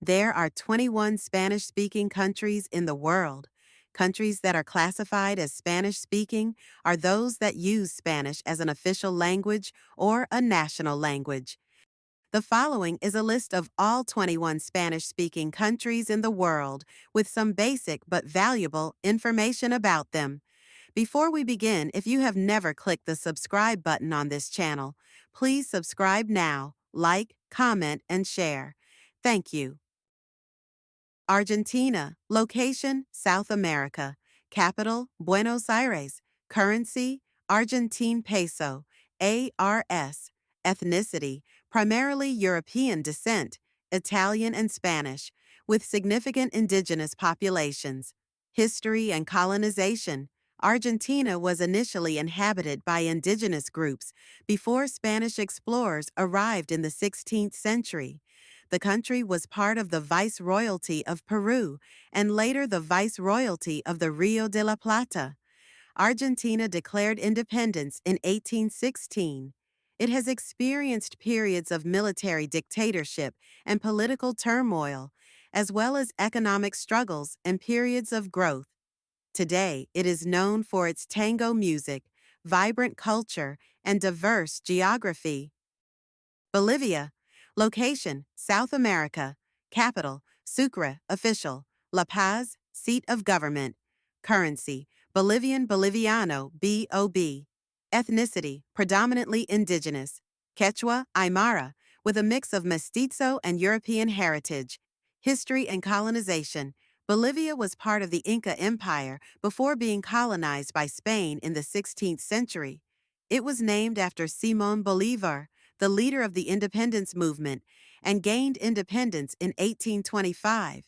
There are 21 Spanish-speaking countries in the world. Countries that are classified as Spanish-speaking are those that use Spanish as an official language or a national language. The following is a list of all 21 Spanish-speaking countries in the world with some basic but valuable information about them. Before we begin, if you have never clicked the subscribe button on this channel, please subscribe now, like, comment, and share. Thank you. Argentina. Location, South America. Capital, Buenos Aires. Currency, Argentine peso, ARS. Ethnicity, primarily European descent, Italian and Spanish, with significant indigenous populations. History and colonization. Argentina was initially inhabited by indigenous groups before Spanish explorers arrived in the 16th century. The country was part of the Viceroyalty of Peru and later the Viceroyalty of the Rio de la Plata. Argentina declared independence in 1816. It has experienced periods of military dictatorship and political turmoil, as well as economic struggles and periods of growth. Today, it is known for its tango music, vibrant culture, and diverse geography. Bolivia. Location, South America. Capital, Sucre. Official, La Paz. Seat of government. Currency, Bolivian Boliviano, BOB. Ethnicity, predominantly indigenous. Quechua, Aymara, with a mix of mestizo and European heritage. History and colonization. Bolivia was part of the Inca Empire before being colonized by Spain in the 16th century. It was named after Simón Bolívar, the leader of the independence movement, and gained independence in 1825.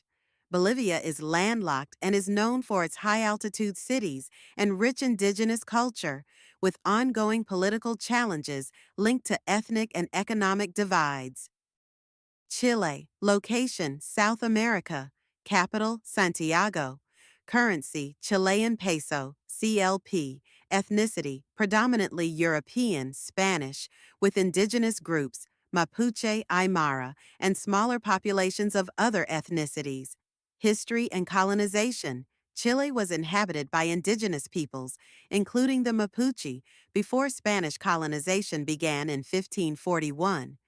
Bolivia is landlocked and is known for its high-altitude cities and rich indigenous culture, with ongoing political challenges linked to ethnic and economic divides. Chile. Location, South America. Capital, Santiago. Currency, Chilean peso, CLP. Ethnicity, predominantly European, Spanish, with indigenous groups, Mapuche, Aymara, and smaller populations of other ethnicities. History and colonization. Chile was inhabited by indigenous peoples, including the Mapuche, before Spanish colonization began in 1541.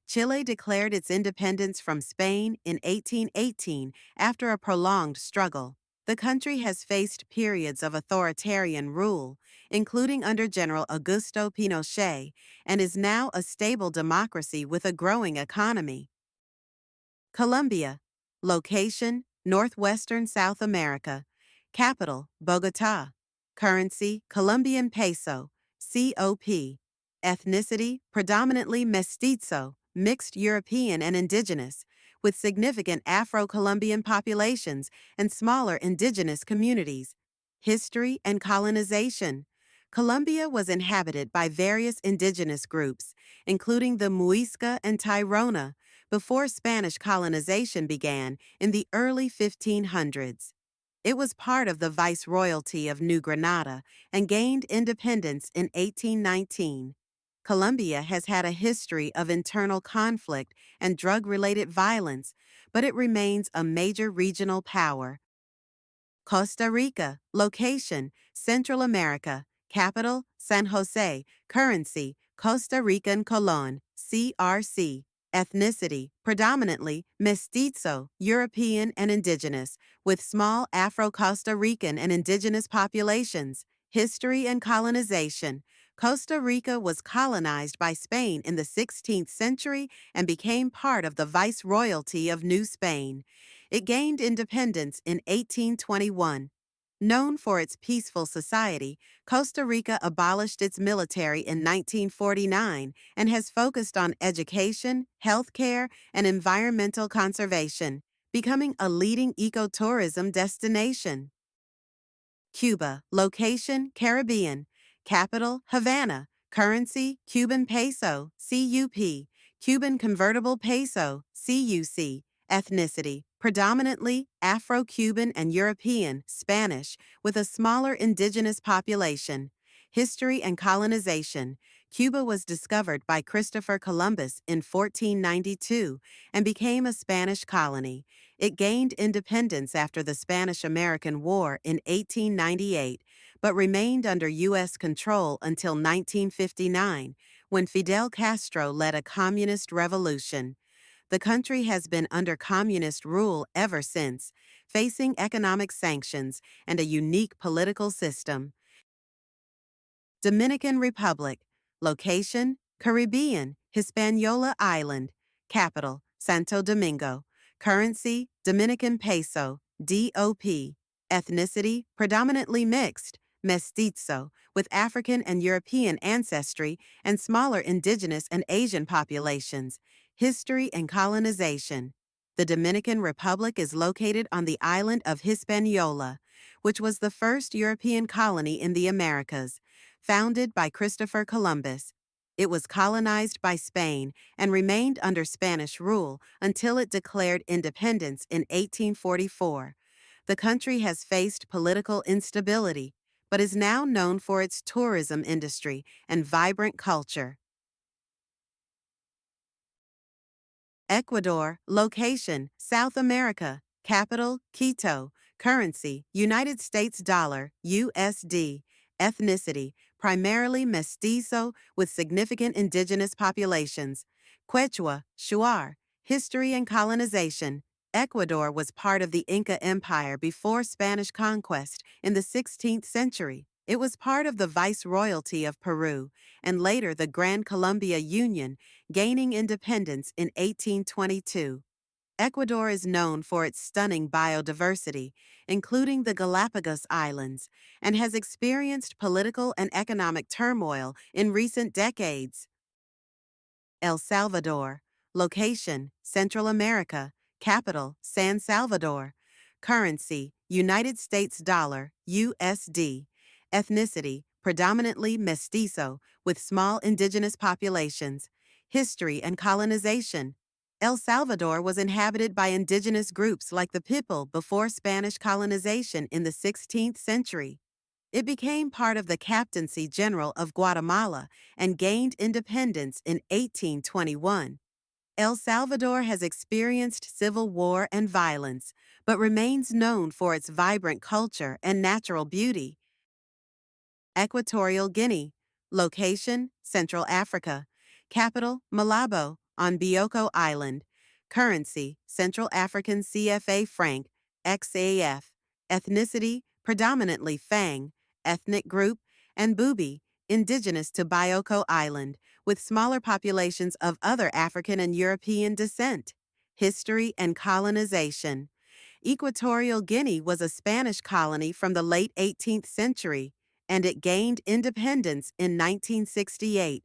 Chile declared its independence from Spain in 1818 after a prolonged struggle. The country has faced periods of authoritarian rule, including under General Augusto Pinochet, and is now a stable democracy with a growing economy. Colombia. Location, Northwestern South America. Capital, Bogotá. Currency, Colombian peso, COP. Ethnicity, predominantly mestizo, mixed European and indigenous, with significant Afro-Colombian populations and smaller indigenous communities. History and colonization. Colombia was inhabited by various indigenous groups, including the Muisca and Tairona, before Spanish colonization began in the early 1500s. It was part of the Viceroyalty of New Granada and gained independence in 1819. Colombia has had a history of internal conflict and drug-related violence, but it remains a major regional power. Costa Rica. Location, Central America. Capital, San Jose. Currency, Costa Rican Colón, CRC. Ethnicity, predominantly mestizo, European and indigenous, with small Afro-Costa Rican and indigenous populations. History and colonization. Costa Rica was colonized by Spain in the 16th century and became part of the Viceroyalty of New Spain. It gained independence in 1821. Known for its peaceful society, Costa Rica abolished its military in 1949 and has focused on education, healthcare, and environmental conservation, becoming a leading ecotourism destination. Cuba. Location, Caribbean. Capital, Havana. Currency, Cuban peso, CUP. Cuban convertible peso, CUC. Ethnicity, predominantly Afro-Cuban and European, Spanish, with a smaller indigenous population. History and colonization. Cuba was discovered by Christopher Columbus in 1492 and became a Spanish colony. It gained independence after the Spanish-American War in 1898, but remained under U.S. control until 1959, when Fidel Castro led a communist revolution. The country has been under communist rule ever since, facing economic sanctions and a unique political system. Dominican Republic. Location, Caribbean, Hispaniola Island. Capital, Santo Domingo. Currency, Dominican Peso, DOP. Ethnicity, predominantly mixed, mestizo, with African and European ancestry and smaller indigenous and Asian populations. History and colonization. The Dominican Republic is located on the island of Hispaniola, which was the first European colony in the Americas. Founded by Christopher Columbus, it was colonized by Spain and remained under Spanish rule until it declared independence in 1844. The country has faced political instability, but is now known for its tourism industry and vibrant culture. Ecuador. Location, South America. Capital, Quito. Currency, United States dollar, USD. Ethnicity, primarily mestizo with significant indigenous populations. Quechua, Shuar. History and colonization. Ecuador was part of the Inca Empire before Spanish conquest in the 16th century. It was part of the Viceroyalty of Peru and later the Gran Colombia Union, gaining independence in 1822. Ecuador is known for its stunning biodiversity, including the Galapagos Islands, and has experienced political and economic turmoil in recent decades. El Salvador. Location, Central America. Capital, San Salvador. Currency, United States dollar, USD. Ethnicity, predominantly mestizo, with small indigenous populations. History and colonization. El Salvador was inhabited by indigenous groups like the People before Spanish colonization in the 16th century. It became part of the Captaincy General of Guatemala and gained independence in 1821. El Salvador has experienced civil war and violence, but remains known for its vibrant culture and natural beauty. Equatorial Guinea. Location, Central Africa. Capital, Malabo, on Bioko Island. Currency, Central African CFA franc, XAF. Ethnicity, predominantly Fang. Ethnic group, and Bubi, indigenous to Bioko Island, with smaller populations of other African and European descent. History and colonization. Equatorial Guinea was a Spanish colony from the late 18th century, and it gained independence in 1968.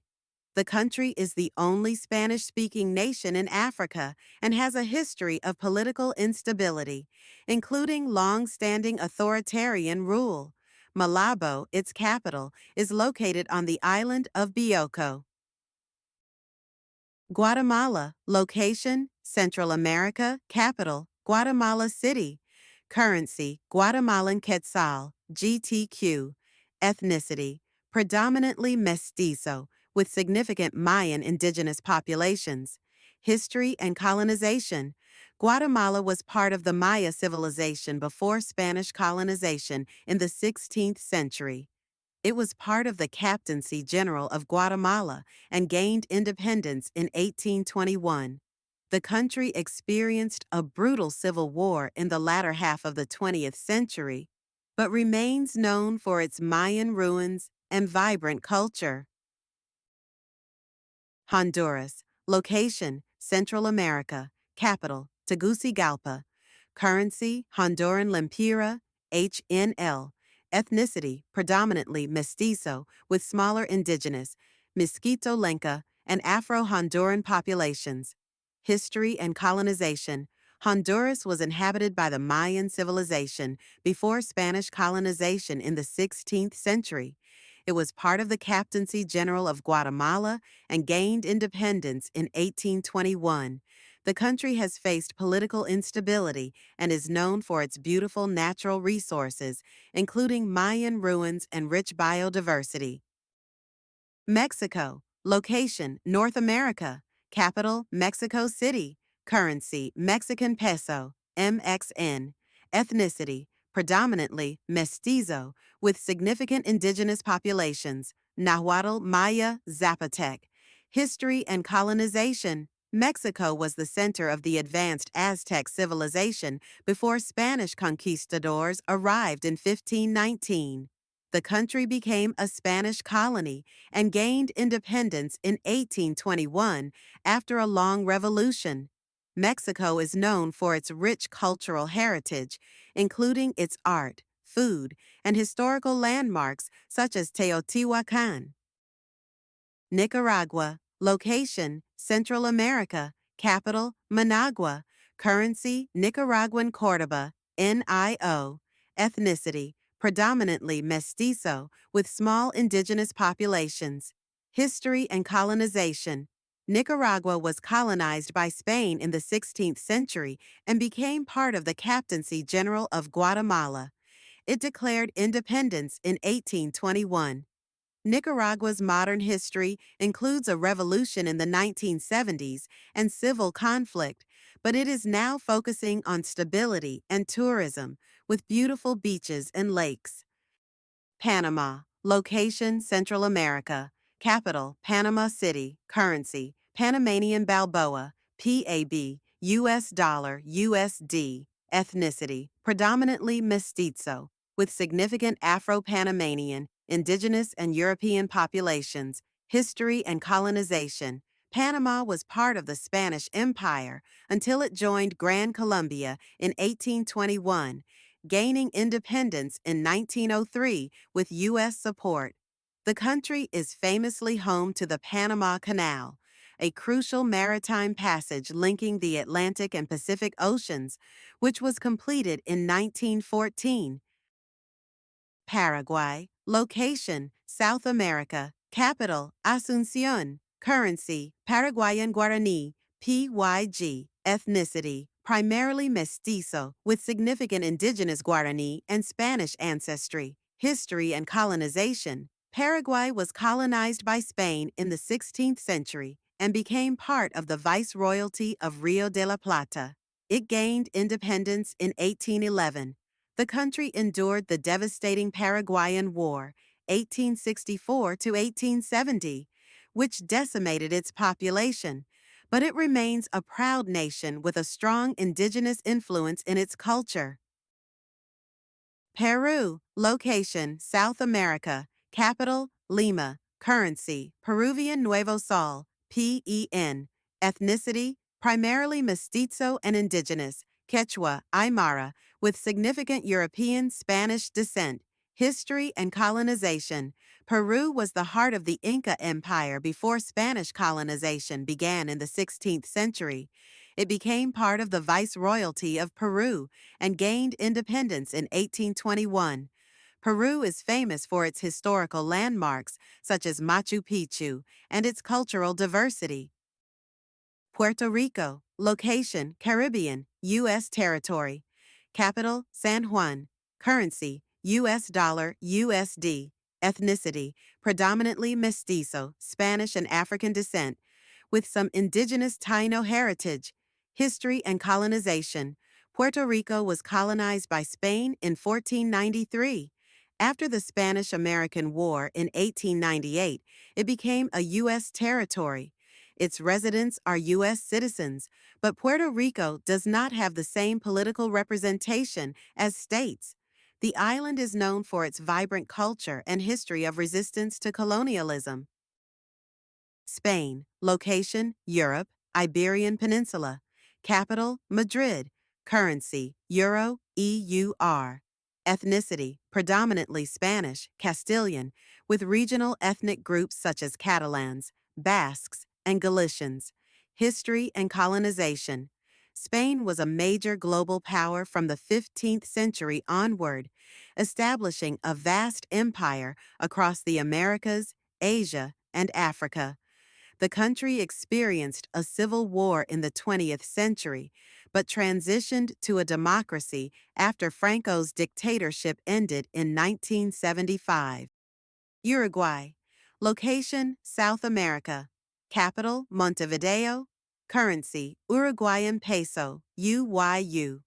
The country is the only Spanish-speaking nation in Africa and has a history of political instability, including long-standing authoritarian rule. Malabo, its capital, is located on the island of Bioko. Guatemala. Location, Central America. Capital, Guatemala City. Currency, Guatemalan Quetzal, GTQ. Ethnicity, predominantly mestizo, with significant Mayan indigenous populations. History and colonization. Guatemala was part of the Maya civilization before Spanish colonization in the 16th century. It was part of the Captaincy General of Guatemala and gained independence in 1821. The country experienced a brutal civil war in the latter half of the 20th century, but remains known for its Mayan ruins and vibrant culture. Honduras. Location, Central America. Capital, Tegucigalpa. Currency, Honduran Lempira, HNL. Ethnicity, predominantly mestizo, with smaller indigenous, Miskito Lenca, and Afro-Honduran populations. History and colonization. Honduras was inhabited by the Mayan civilization before Spanish colonization in the 16th century. It was part of the Captaincy General of Guatemala and gained independence in 1821. The country has faced political instability and is known for its beautiful natural resources, including Mayan ruins and rich biodiversity. Mexico. Location, North America. Capital, Mexico City. Currency, Mexican peso, MXN. Ethnicity, predominantly mestizo, with significant indigenous populations, Nahuatl, Maya, Zapotec. History and colonization. Mexico was the center of the advanced Aztec civilization before Spanish conquistadors arrived in 1519. The country became a Spanish colony and gained independence in 1821 after a long revolution. Mexico is known for its rich cultural heritage, including its art, food, and historical landmarks such as Teotihuacan. Nicaragua. Location, Central America. Capital, Managua. Currency, Nicaraguan Cordoba, NIO. Ethnicity, predominantly mestizo, with small indigenous populations. History and colonization. Nicaragua was colonized by Spain in the 16th century and became part of the Captaincy General of Guatemala. It declared independence in 1821. Nicaragua's modern history includes a revolution in the 1970s and civil conflict, but it is now focusing on stability and tourism, with beautiful beaches and lakes. Panama. Location, Central America. Capital, Panama City. Currency, Panamanian Balboa, PAB, US dollar, USD. Ethnicity, predominantly mestizo, with significant Afro-Panamanian, indigenous, and European populations. History and colonization. Panama was part of the Spanish Empire until it joined Gran Colombia in 1821, gaining independence in 1903 with U.S. support. The country is famously home to the Panama Canal, a crucial maritime passage linking the Atlantic and Pacific Oceans, which was completed in 1914. Paraguay. Location, South America. Capital, Asunción. Currency, Paraguayan Guarani, PYG. Ethnicity, primarily mestizo, with significant indigenous Guarani and Spanish ancestry. History and colonization. Paraguay was colonized by Spain in the 16th century and became part of the Viceroyalty of Rio de la Plata. It gained independence in 1811. The country endured the devastating Paraguayan War, 1864 to 1870, which decimated its population, but it remains a proud nation with a strong indigenous influence in its culture. Peru. Location, South America. Capital, Lima. Currency, Peruvian Nuevo Sol, PEN. Ethnicity, primarily mestizo and indigenous, Quechua, Aymara, with significant European Spanish descent. History and colonization. Peru was the heart of the Inca Empire before Spanish colonization began in the 16th century. It became part of the Viceroyalty of Peru and gained independence in 1821. Peru is famous for its historical landmarks, such as Machu Picchu, and its cultural diversity. Puerto Rico. Location, Caribbean, U.S. territory. Capital, San Juan. Currency, U.S. dollar, USD. Ethnicity, predominantly mestizo, Spanish and African descent, with some indigenous Taino heritage. History and colonization. Puerto Rico was colonized by Spain in 1493. After the Spanish-American War in 1898, it became a U.S. territory. Its residents are U.S. citizens, but Puerto Rico does not have the same political representation as states. The island is known for its vibrant culture and history of resistance to colonialism. Spain. Location, Europe, Iberian Peninsula. Capital, Madrid. Currency, Euro, EUR. Ethnicity, predominantly Spanish, Castilian, with regional ethnic groups such as Catalans, Basques, and Galicians. History and colonization. Spain was a major global power from the 15th century onward, establishing a vast empire across the Americas, Asia, and Africa. The country experienced a civil war in the 20th century, but transitioned to a democracy after Franco's dictatorship ended in 1975. Uruguay. Location, South America. Capital, Montevideo. Currency, Uruguayan peso, UYU.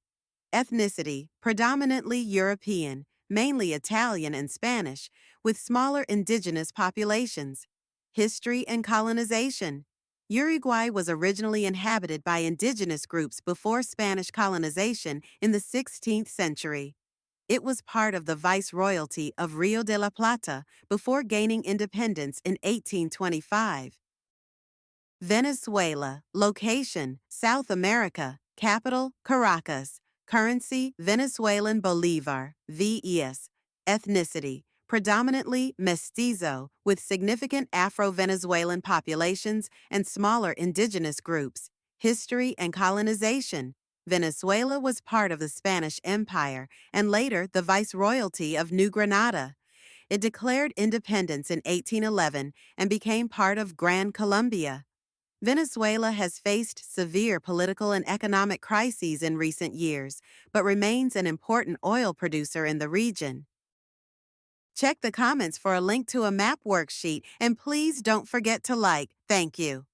Ethnicity, predominantly European, mainly Italian and Spanish, with smaller indigenous populations. History and colonization. Uruguay was originally inhabited by indigenous groups before Spanish colonization in the 16th century. It was part of the Viceroyalty of Rio de la Plata before gaining independence in 1825. Venezuela. Location, South America. Capital, Caracas. Currency, Venezuelan Bolivar, VES. Ethnicity, predominantly mestizo, with significant Afro-Venezuelan populations and smaller indigenous groups. History and colonization. Venezuela was part of the Spanish Empire and later the Viceroyalty of New Granada. It declared independence in 1811 and became part of Gran Colombia. Venezuela has faced severe political and economic crises in recent years, but remains an important oil producer in the region. Check the comments for a link to a map worksheet, and please don't forget to like. Thank you.